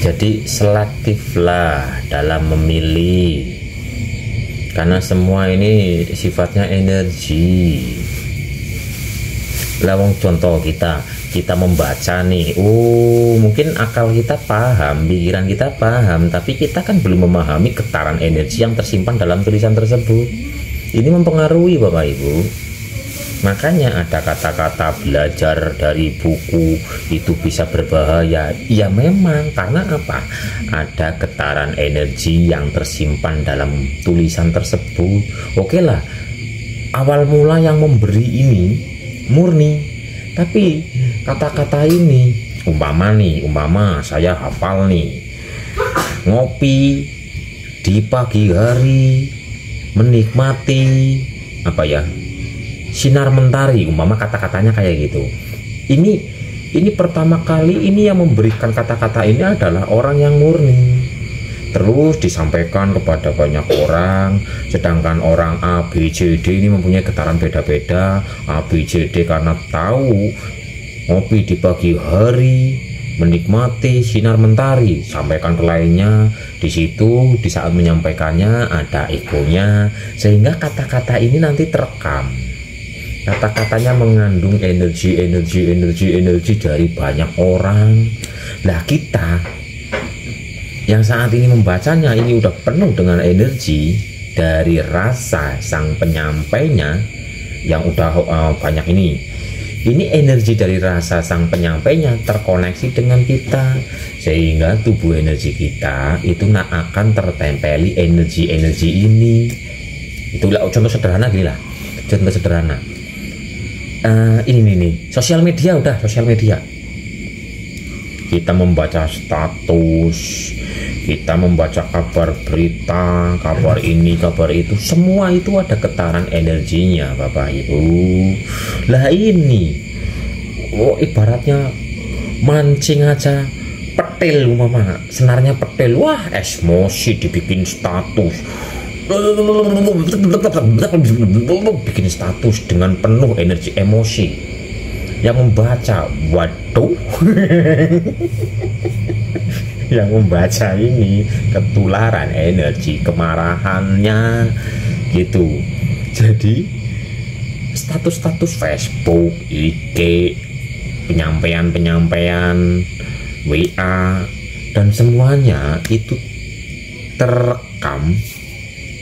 Jadi selektiflah dalam memilih, karena semua ini sifatnya energi. Lawang contoh kita membaca nih, mungkin akal kita paham, pikiran kita paham, tapi kita kan belum memahami getaran energi yang tersimpan dalam tulisan tersebut. Ini mempengaruhi Bapak Ibu. Makanya ada kata-kata belajar dari buku itu bisa berbahaya. Ya memang, karena apa? Ada getaran energi yang tersimpan dalam tulisan tersebut. Oke lah, awal mula yang memberi ini murni, tapi kata-kata ini umpama saya hafal nih, ngopi di pagi hari, menikmati sinar mentari, umpama kata-katanya kayak gitu. Ini pertama kali ini yang memberikan kata-kata ini adalah orang yang murni, terus disampaikan kepada banyak orang, sedangkan orang A, B, C, D ini mempunyai getaran beda-beda. A, B, C, D karena tahu ngopi di pagi hari, menikmati sinar mentari, sampaikan ke lainnya. Di situ di saat menyampaikannya ada egonya, sehingga kata-kata ini nanti terekam. Kata-katanya mengandung energi dari banyak orang. Lah kita yang saat ini membacanya ini udah penuh dengan energi dari rasa sang penyampainya yang udah banyak ini. Ini energi dari rasa sang penyampainya terkoneksi dengan kita, sehingga tubuh energi kita itu akan tertempeli energi ini. Itulah contoh sederhana gini lah. Contoh sederhana. Ini sosial media, sosial media. Kita membaca status, kita membaca kabar berita, kabar ini, kabar itu, semua itu ada getaran energinya Bapak Ibu. Lah ini ibaratnya mancing aja petil, umpama senarnya petil, wah emosi dibikin status, bikin status dengan penuh energi emosi. Yang membaca, waduh, yang membaca ini ketularan energi kemarahannya gitu. Jadi status-status Facebook, IG, penyampaian WA dan semuanya itu terekam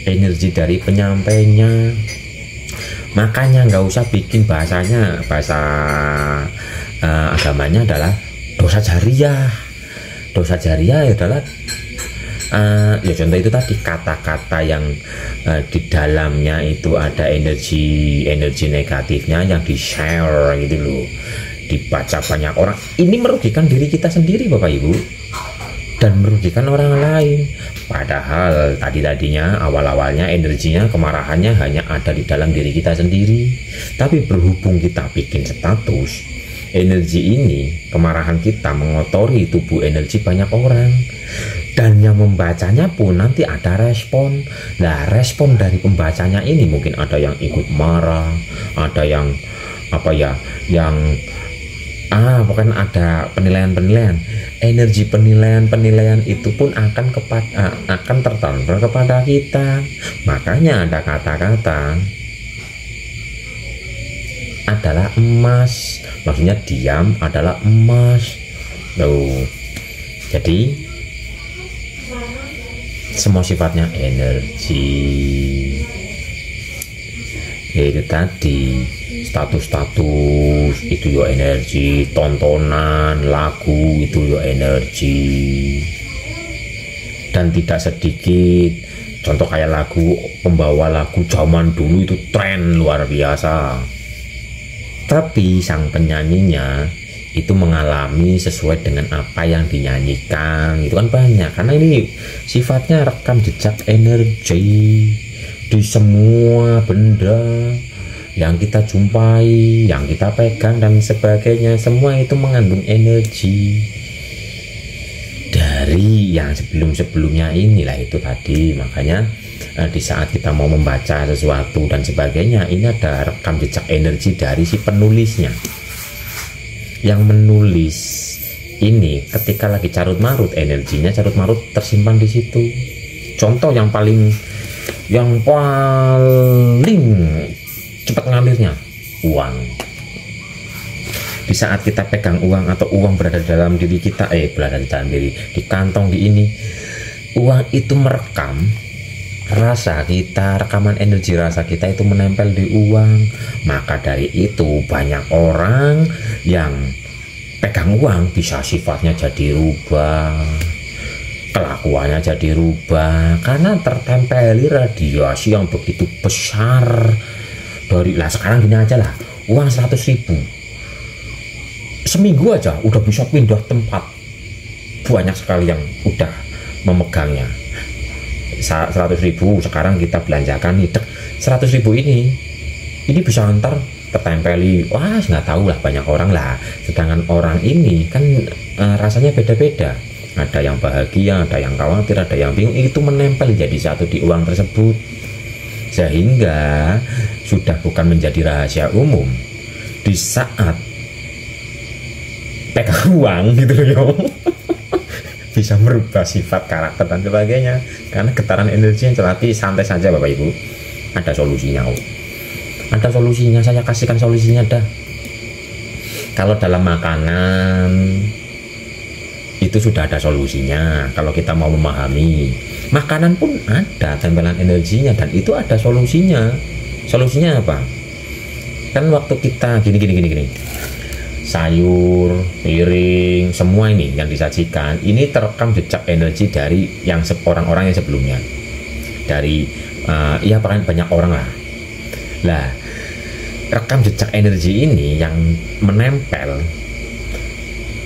energi dari penyampainya. Makanya nggak usah bikin bahasa agamanya adalah dosa jariah. Dosa jariah adalah ya contoh itu tadi, kata-kata yang di dalamnya itu ada energi negatifnya yang di share gitu loh, dibaca banyak orang. Ini merugikan diri kita sendiri Bapak Ibu, dan merugikan orang lain. Padahal tadinya awal-awalnya energinya, kemarahannya hanya ada di dalam diri kita sendiri. Tapi berhubung kita bikin status, energi ini, kemarahan kita mengotori tubuh energi banyak orang, dan yang membacanya pun nanti ada respon. Nah, respon dari pembacanya ini mungkin ada yang ikut marah, ada yang pokoknya ada penilaian. Energi penilaian itu pun akan tertanam kepada kita. Makanya ada kata-kata adalah emas, maksudnya diam adalah emas. Jadi semua sifatnya energi. Itu tadi, status itu yo energi, tontonan, lagu itu yo energi. Dan tidak sedikit contoh kayak lagu, pembawa lagu zaman dulu itu tren luar biasa, tapi sang penyanyinya itu mengalami sesuai dengan apa yang dinyanyikan. Itu kan banyak, karena ini sifatnya rekam jejak energi di semua benda yang kita jumpai, yang kita pegang dan sebagainya. Semua itu mengandung energi dari yang sebelum-sebelumnya inilah itu tadi. Makanya di saat kita mau membaca sesuatu dan sebagainya, ini ada rekam jejak energi dari si penulisnya. Yang menulis ini ketika lagi carut marut, energinya carut marut tersimpan di situ. Contoh yang paling cepat ngalirnya, uang. Di saat kita pegang uang atau uang berada di dalam diri kita, berada di dalam diri, di kantong di ini, uang itu merekam rasa kita, rekaman energi rasa kita itu menempel di uang. Maka dari itu banyak orang yang pegang uang bisa sifatnya jadi rubah, kelakuannya jadi rubah, karena tertempeli radiasi yang begitu besar dari lah. Sekarang gini aja lah, uang 100.000 seminggu aja udah bisa pindah tempat, banyak sekali yang udah memegangnya. 100.000 sekarang kita belanjakan nih, 100.000 ini bisa antar tertempeli, wah nggak tahu lah, banyak orang lah. Sedangkan orang ini kan rasanya beda-beda, ada yang bahagia, ada yang khawatir, ada yang bingung, itu menempel jadi satu di uang tersebut, sehingga sudah bukan menjadi rahasia umum di saat pegang uang gitu loh. Bisa merubah sifat, karakter dan sebagainya karena getaran energi yang celati. Santai saja Bapak Ibu, ada solusinya. Ada solusinya, saya kasihkan solusinya dah. Kalau dalam makanan itu sudah ada solusinya. Kalau kita mau memahami, makanan pun ada tempelan energinya dan itu ada solusinya. Solusinya apa? Kan waktu kita gini, sayur, piring, semua ini yang disajikan, ini terekam jejak energi dari yang orang-orang yang sebelumnya, dari ya banyak orang lah. Lah, rekam jejak energi ini yang menempel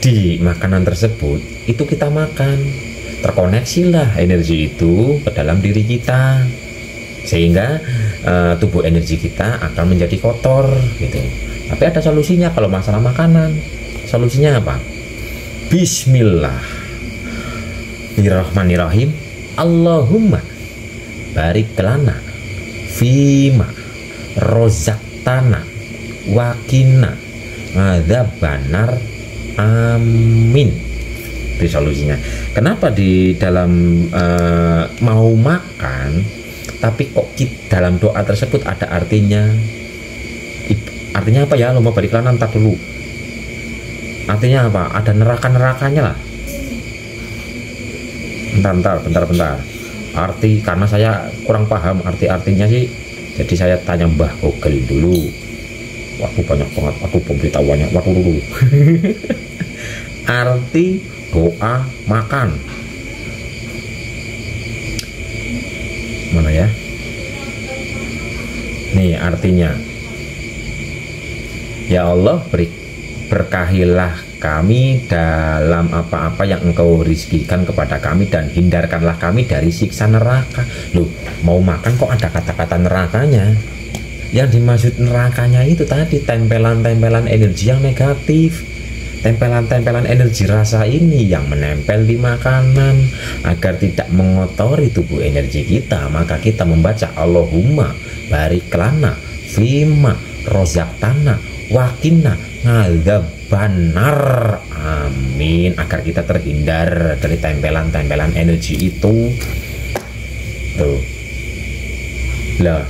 di makanan tersebut, itu kita makan, terkoneksilah energi itu ke dalam diri kita, sehingga tubuh energi kita akan menjadi kotor gitu. Tapi ada solusinya kalau masalah makanan. Solusinya apa? Bismillahirrahmanirrahim. Allahumma barik lana fima rozaktana wakina adzabannar, amin. Itu solusinya. Kenapa di dalam mau makan tapi kok dalam doa tersebut ada artinya? Artinya apa ya? Lomba balik lana, ntar dulu. Artinya apa? Ada neraka-nerakanya lah. Bentar. Arti, karena saya kurang paham artinya sih. Jadi saya tanya Mbah Google dulu. Waktu banyak banget aku pemberitahuannya. Waktu dulu. Arti doa makan. Mana ya? Nih artinya. Ya Allah, berkahilah kami dalam apa-apa yang Engkau rizkikan kepada kami dan hindarkanlah kami dari siksa neraka. Loh, mau makan kok ada kata-kata nerakanya? Yang dimaksud nerakanya itu tadi tempelan-tempelan energi yang negatif, tempelan-tempelan energi rasa ini yang menempel di makanan agar tidak mengotori tubuh energi kita. Maka kita membaca Allahumma barik lana fima rozaktana wakina ngadzabannar, amin, agar kita terhindar dari tempelan-tempelan energi itu. Tuh lah,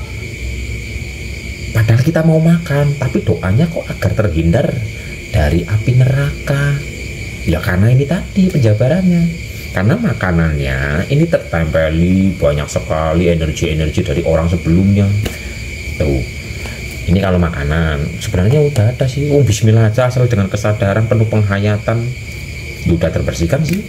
padahal kita mau makan tapi doanya kok agar terhindar dari api neraka. Ya karena ini tadi penjabarannya, karena makanannya ini tertempeli banyak sekali energi-energi dari orang sebelumnya. Tuh, ini kalau makanan sebenarnya udah ada sih. Bismillah aja, asal dengan kesadaran penuh penghayatan udah terbersihkan sih.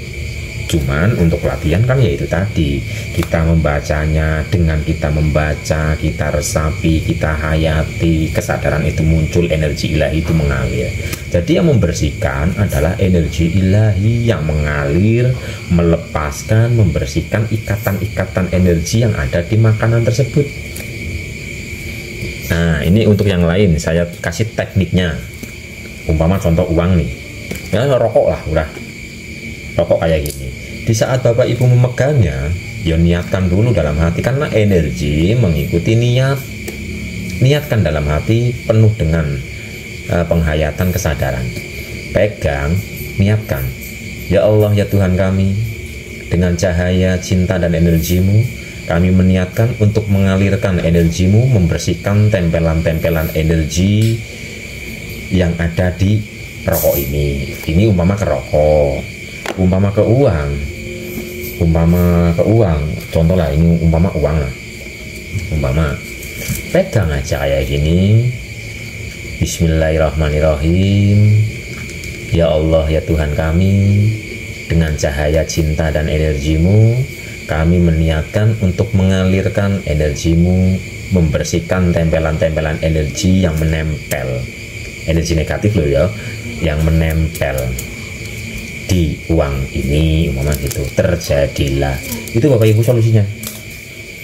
Cuman untuk latihan kan ya itu tadi, kita membacanya, dengan kita membaca, kita resapi, kita hayati, kesadaran itu muncul, energi ilahi itu mengalir. Jadi yang membersihkan adalah energi ilahi yang mengalir, melepaskan, membersihkan ikatan-ikatan energi yang ada di makanan tersebut. Nah, ini untuk yang lain saya kasih tekniknya. Umpama contoh uang nih, ya rokok lah, udah rokok kayak gini. Di saat Bapak Ibu memegangnya, ya niatkan dulu dalam hati, karena energi mengikuti niat. Niatkan dalam hati penuh dengan penghayatan kesadaran. Pegang, niatkan Ya Allah ya Tuhan kami, dengan cahaya cinta dan energimu, kami meniatkan untuk mengalirkan energimu, membersihkan tempelan-tempelan energi yang ada di rokok ini. Ini umpama ke rokok, umpama ke uang, contoh lah, ini umpama uang lah, umpama pegang aja kayak gini. Bismillahirrahmanirrahim. Ya Allah ya Tuhan kami, dengan cahaya cinta dan energimu, kami meniatkan untuk mengalirkan energimu, membersihkan tempelan-tempelan energi yang menempel, energi negatif loh ya, yang menempel di uang ini, umpama gitu. Terjadilah. Itu Bapak Ibu solusinya.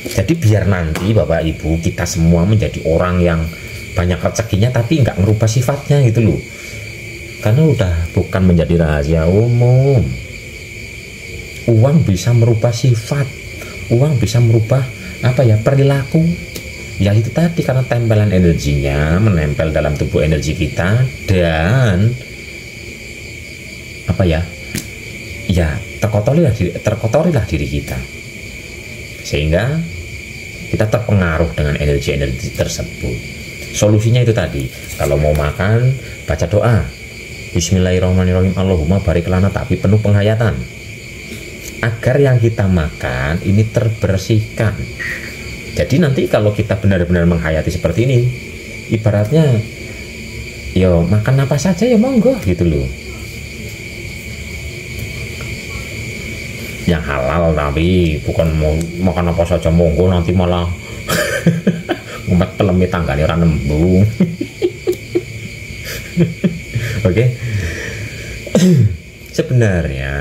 Jadi biar nanti Bapak Ibu kita semua menjadi orang yang banyak rezekinya tapi nggak merubah sifatnya gitu loh. Karena udah bukan menjadi rahasia umum. Uang bisa merubah sifat, uang bisa merubah perilaku. Ya itu tadi, karena tempelan energinya menempel dalam tubuh energi kita, dan terkotorilah diri kita, sehingga kita terpengaruh dengan energi-energi tersebut. Solusinya itu tadi, kalau mau makan baca doa Bismillahirrahmanirrahim, Allahumma barik lana, tapi penuh penghayatan agar yang kita makan ini terbersihkan. Jadi nanti kalau kita benar-benar menghayati seperti ini, ibaratnya yo makan apa saja ya monggo gitu loh, yang halal, tapi bukan mau makan apa saja monggo, nanti malah ngumet pelemi tanggane ora nembung. Oke. Sebenarnya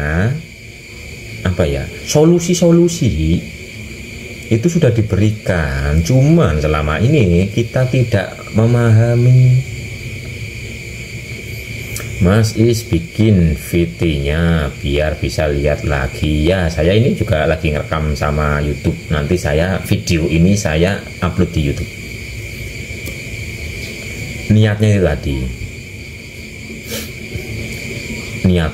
solusi-solusi itu sudah diberikan, cuman selama ini kita tidak memahami. Mas Is bikin VT-nya biar bisa lihat lagi. Ya, saya ini juga lagi ngerekam sama YouTube. Nanti video ini saya upload di YouTube. Niatnya itu tadi.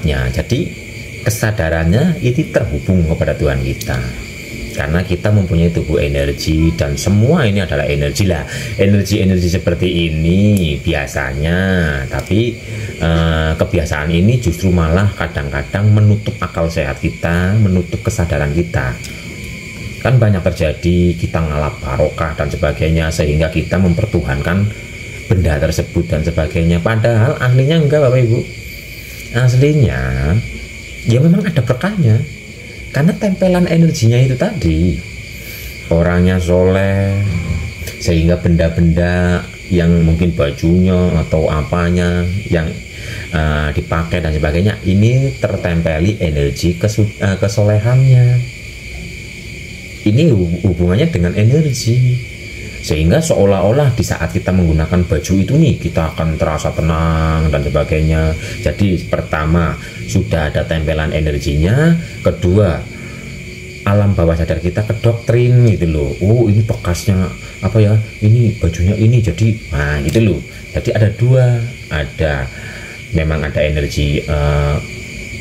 Jadi kesadarannya itu terhubung kepada Tuhan kita, karena kita mempunyai tubuh energi, dan semua ini adalah energi lah. Energi seperti ini biasanya, tapi kebiasaan ini justru malah kadang-kadang menutup akal sehat kita, menutup kesadaran kita. Kan banyak terjadi, kita ngalap barokah dan sebagainya, sehingga kita mempertuhankan benda tersebut dan sebagainya, padahal aslinya enggak Bapak Ibu. Aslinya ya memang ada berkahnya, karena tempelan energinya itu tadi, orangnya soleh, sehingga benda-benda yang mungkin bajunya atau apanya yang dipakai dan sebagainya ini tertempeli energi kesolehannya. Ini hubungannya dengan energi, sehingga seolah-olah di saat kita menggunakan baju itu nih, kita akan terasa tenang dan sebagainya. Jadi pertama, sudah ada tempelan energinya. Kedua, alam bawah sadar kita kedoktrin gitu loh. Oh, ini bekasnya ini bajunya ini, jadi gitu loh. Jadi ada dua, memang ada energi,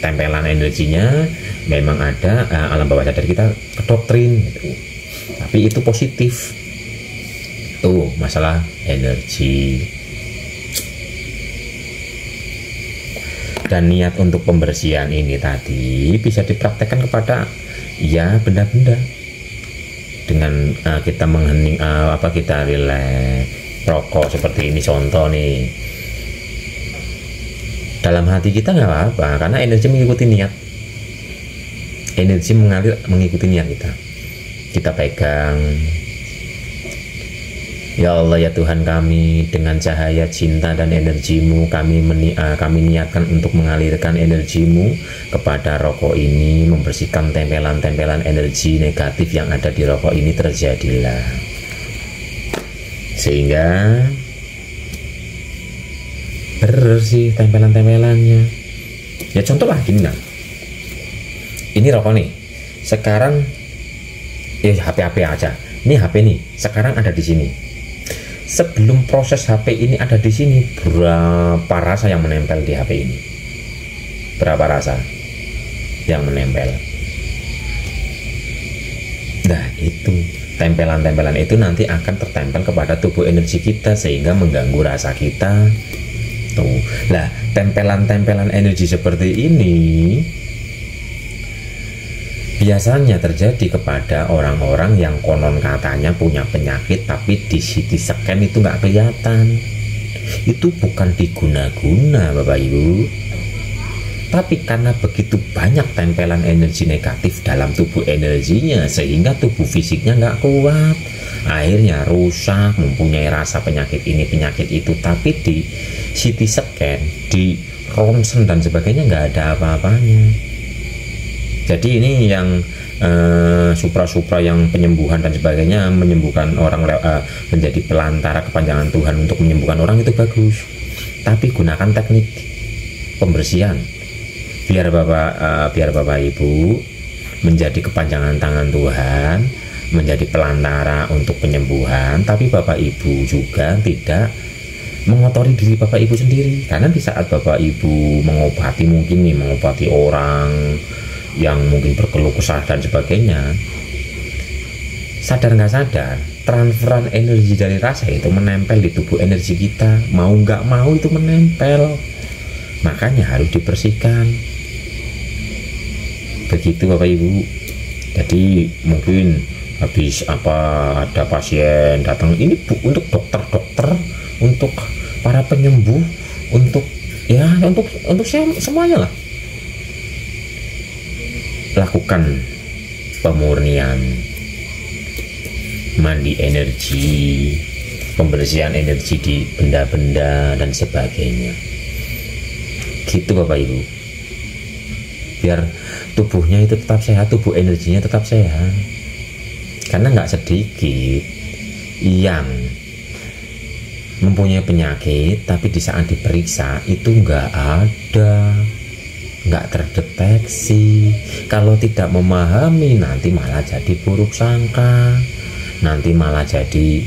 tempelan energinya, memang ada alam bawah sadar kita kedoktrin gitu. Tapi itu positif. Tuh masalah energi. Dan niat untuk pembersihan ini tadi bisa dipraktekkan kepada benda-benda, dengan kita menghening kita relax, rokok seperti ini contoh nih. Dalam hati kita nggak apa-apa, karena energi mengikuti niat, energi mengalir mengikuti niat kita pegang. Ya Allah ya Tuhan kami, dengan cahaya cinta dan energimu, kami niatkan untuk mengalirkan energimu kepada rokok ini, membersihkan tempelan-tempelan energi negatif yang ada di rokok ini. Terjadilah, sehingga bersih tempelan-tempelannya. Ya contoh lah gini kan, ini rokok nih, sekarang HP aja, ini HP nih sekarang ada di sini. Sebelum proses HP ini ada di sini, berapa rasa yang menempel di HP ini? Berapa rasa? yang menempel. Nah itu tempelan-tempelan itu nanti akan tertempel kepada tubuh energi kita sehingga mengganggu rasa kita. Tuh, lah tempelan-tempelan energi seperti ini biasanya terjadi kepada orang-orang yang konon katanya punya penyakit tapi di CT scan itu nggak kelihatan. Itu bukan diguna-guna Bapak Ibu, tapi karena begitu banyak tempelan energi negatif dalam tubuh energinya sehingga tubuh fisiknya nggak kuat, akhirnya rusak, mempunyai rasa penyakit ini penyakit itu, tapi di CT scan, di ronsen dan sebagainya nggak ada apa-apanya. Jadi ini yang supra-supra yang penyembuhan dan sebagainya, menyembuhkan orang menjadi pelantara kepanjangan Tuhan untuk menyembuhkan orang itu bagus, tapi gunakan teknik pembersihan biar Bapak Ibu menjadi kepanjangan tangan Tuhan, menjadi pelantara untuk penyembuhan, tapi Bapak Ibu juga tidak mengotori diri Bapak Ibu sendiri. Karena di saat Bapak Ibu mengobati, mungkin nih mengobati orang yang mungkin berkeluh kesah dan sebagainya, sadar nggak sadar transferan energi dari rasa itu menempel di tubuh energi kita, mau nggak mau itu menempel, makanya harus dibersihkan. Begitu Bapak Ibu. Jadi mungkin habis ada pasien datang, ini untuk dokter-dokter, untuk para penyembuh, untuk semuanya lah, lakukan pemurnian, mandi energi, pembersihan energi di benda-benda dan sebagainya. Gitu Bapak Ibu, biar tubuhnya itu tetap sehat, tubuh energinya tetap sehat. Karena nggak sedikit yang mempunyai penyakit tapi di saat diperiksa itu nggak ada, nggak terdeteksi. Kalau tidak memahami nanti malah jadi buruk sangka, nanti malah jadi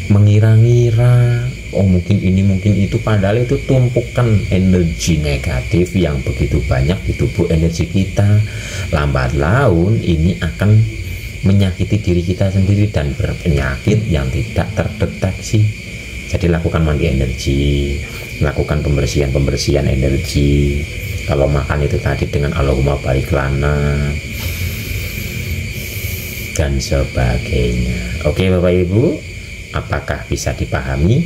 mengira-ngira, oh mungkin ini mungkin itu, padahal itu tumpukan energi negatif yang begitu banyak di tubuh energi kita. Lambat laun ini akan menyakiti diri kita sendiri dan berpenyakit yang tidak terdeteksi. Jadi lakukan mandi energi, lakukan pembersihan energi. Kalau makan itu tadi dengan Allahumma barik lana dan sebagainya. Oke Bapak Ibu, apakah bisa dipahami?